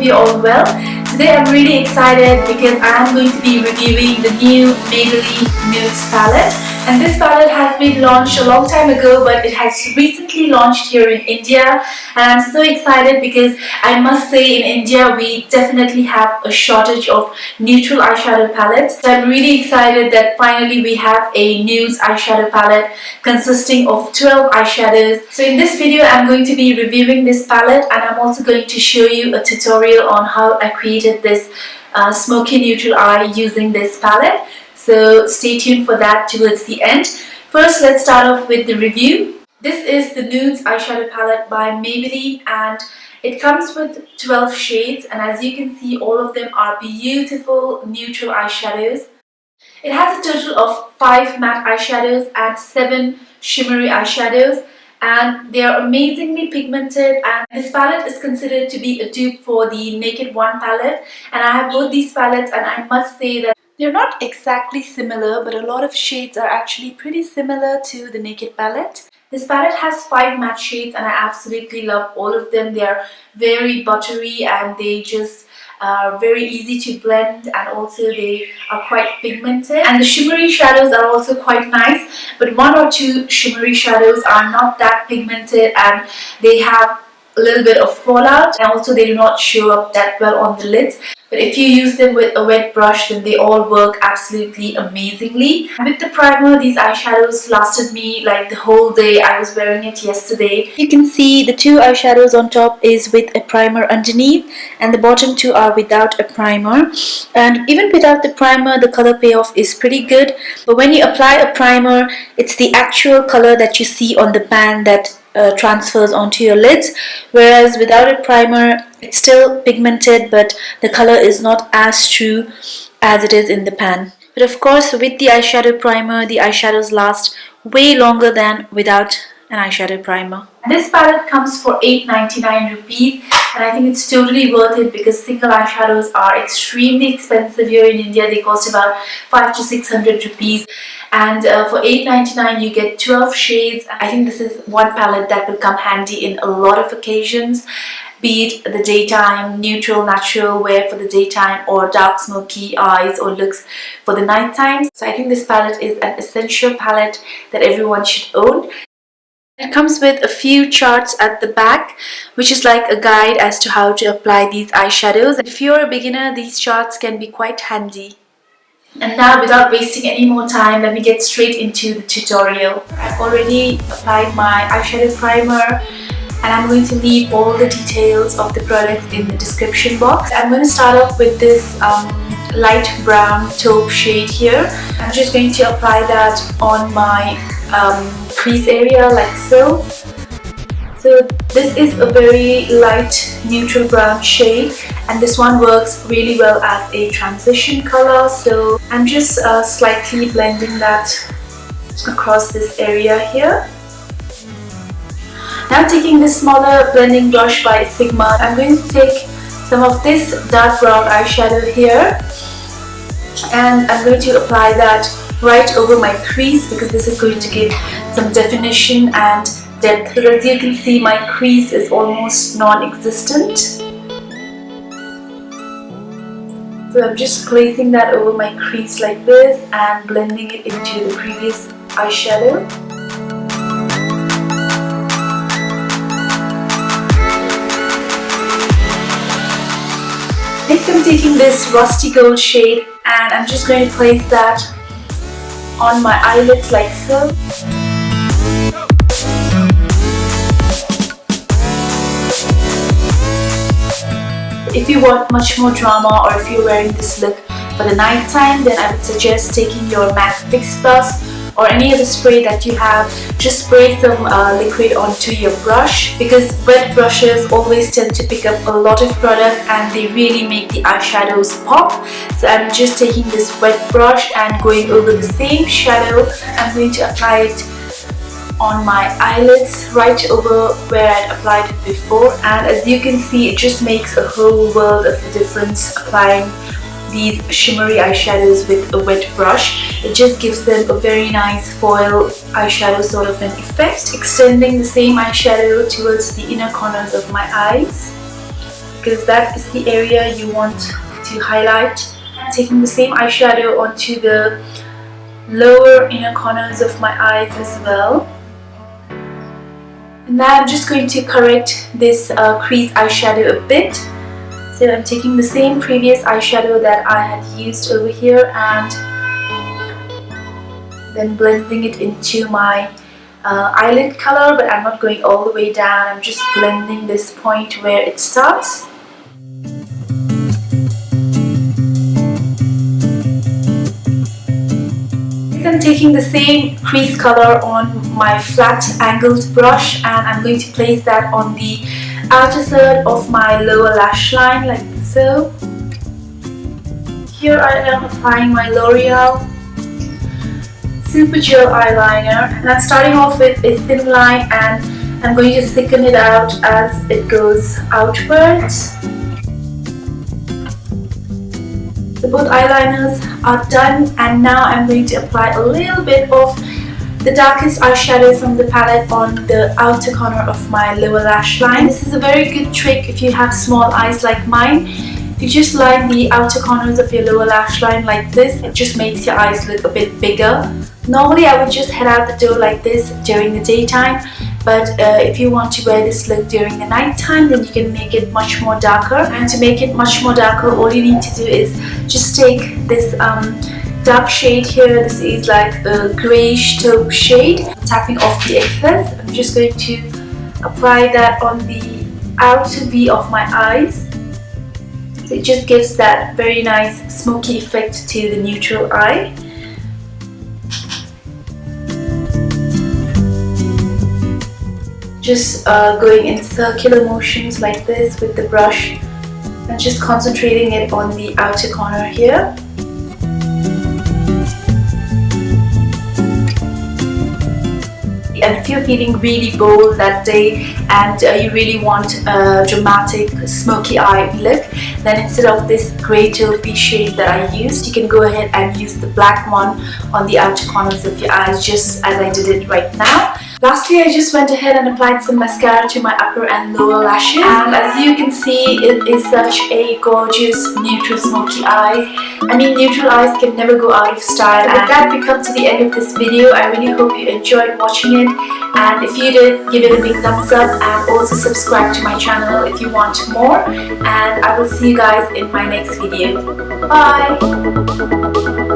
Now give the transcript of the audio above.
you all well. Today I'm really excited because I am going to be reviewing the new Maybelline Nudes palette. And this palette has been launched a long time ago, but it has recently launched here in India. And I'm so excited because I must say in India we definitely have a shortage of neutral eyeshadow palettes. So I'm really excited that finally we have a nudes eyeshadow palette consisting of 12 eyeshadows. So in this video I'm going to be reviewing this palette, and I'm also going to show you a tutorial on how I created this smoky neutral eye using this palette. So stay tuned for that towards the end. First, let's start off with the review. This is the Nudes eyeshadow palette by Maybelline, and it comes with 12 shades, and as you can see, all of them are beautiful neutral eyeshadows. It has a total of 5 matte eyeshadows and 7 shimmery eyeshadows, and they are amazingly pigmented, and this palette is considered to be a dupe for the Naked One palette. And I have both these palettes, and I must say that they're not exactly similar, but a lot of shades are actually pretty similar to the Naked palette. This palette has 5 matte shades, and I absolutely love all of them. They are very buttery, and they just are very easy to blend, and also they are quite pigmented. And the shimmery shadows are also quite nice, but 1 or 2 shimmery shadows are not that pigmented, and they have a little bit of fallout, and also they do not show up that well on the lids. But if you use them with a wet brush, then they all work absolutely amazingly. With the primer, these eyeshadows lasted me like the whole day. I was wearing it yesterday. You can see the 2 eyeshadows on top is with a primer underneath, and the bottom 2 are without a primer. And even without the primer, the color payoff is pretty good. But when you apply a primer, it's the actual color that you see on the pan that transfers onto your lids, whereas without a primer it's still pigmented, but the color is not as true as it is in the pan. But of course, with the eyeshadow primer, the eyeshadows last way longer than without an eyeshadow primer. This palette comes for 899 rupees, and I think it's totally worth it because single eyeshadows are extremely expensive here in India. They cost about 500 to 600 rupees, and for 899 you get 12 shades. I think this is one palette that will come handy in a lot of occasions, be it the daytime, neutral, natural wear for the daytime, or dark smoky eyes or looks for the night time. So I think this palette is an essential palette that everyone should own. It comes with a few charts at the back, which is like a guide as to how to apply these eyeshadows. If you're a beginner, these charts can be quite handy. And now, without wasting any more time, let me get straight into the tutorial. I've already applied my eyeshadow primer, and I'm going to leave all the details of the product in the description box. I'm going to start off with this light brown taupe shade here. I'm just going to apply that on my crease area like so. So this is a very light neutral brown shade, and this one works really well as a transition color. So I'm just slightly blending that across this area here. Now taking this smaller blending brush by Sigma, I'm going to take some of this dark brown eyeshadow here, and I'm going to apply that right over my crease because this is going to give some definition and depth. But as you can see, my crease is almost non-existent. So I'm just placing that over my crease like this and blending it into the previous eyeshadow. Next I'm taking this rusty gold shade, and I'm just going to place that on my eyelids like so. If you want much more drama, or if you're wearing this look for the night time, then I would suggest taking your MAC Fix Plus or any other spray that you have. Just spray some liquid onto your brush, because wet brushes always tend to pick up a lot of product and they really make the eyeshadows pop. So I'm just taking this wet brush and going over the same shadow. I'm going to apply it on my eyelids right over where I'd applied it before, and as you can see, it just makes a whole world of a difference applying these shimmery eyeshadows with a wet brush. It just gives them a very nice foil eyeshadow sort of an effect. Extending the same eyeshadow towards the inner corners of my eyes, because that is the area you want to highlight. I'm taking the same eyeshadow onto the lower inner corners of my eyes as well. And now I'm just going to correct this crease eyeshadow a bit. So I'm taking the same previous eyeshadow that I had used over here and then blending it into my eyelid color, but I'm not going all the way down. I'm just blending this point where it starts. I'm taking the same crease color on my flat angled brush and I'm going to place that on the outer third of my lower lash line like so. Here I am applying my L'Oreal Super Gel eyeliner and I'm starting off with a thin line and I'm going to thicken it out as it goes outwards. So both eyeliners are done and now I'm going to apply a little bit of the darkest eyeshadow from the palette on the outer corner of my lower lash line. This is a very good trick if you have small eyes like mine. If you just line the outer corners of your lower lash line like this, it just makes your eyes look a bit bigger. Normally I would just head out the door like this during the daytime, but if you want to wear this look during the night time, then you can make it much more darker. And to make it much more darker, all you need to do is just take this dark shade here. This is like a greyish taupe shade. I'm tapping off the excess. I'm just going to apply that on the outer V of my eyes. It just gives that very nice smoky effect to the neutral eye. Just going in circular motions like this with the brush and just concentrating it on the outer corner here. And if you're feeling really bold that day and you really want a dramatic smoky eye look, then instead of this grey taupey shade that I used, you can go ahead and use the black one on the outer corners of your eyes, just as I did it right now. Lastly, I just went ahead and applied some mascara to my upper and lower lashes, and as you can see, it is such a gorgeous neutral smoky eye. I mean, neutral eyes can never go out of style. And with that, we come to the end of this video. I really hope you enjoyed watching it, and if you did, give it a big thumbs up and also subscribe to my channel if you want more, and I will see you guys in my next video. Bye!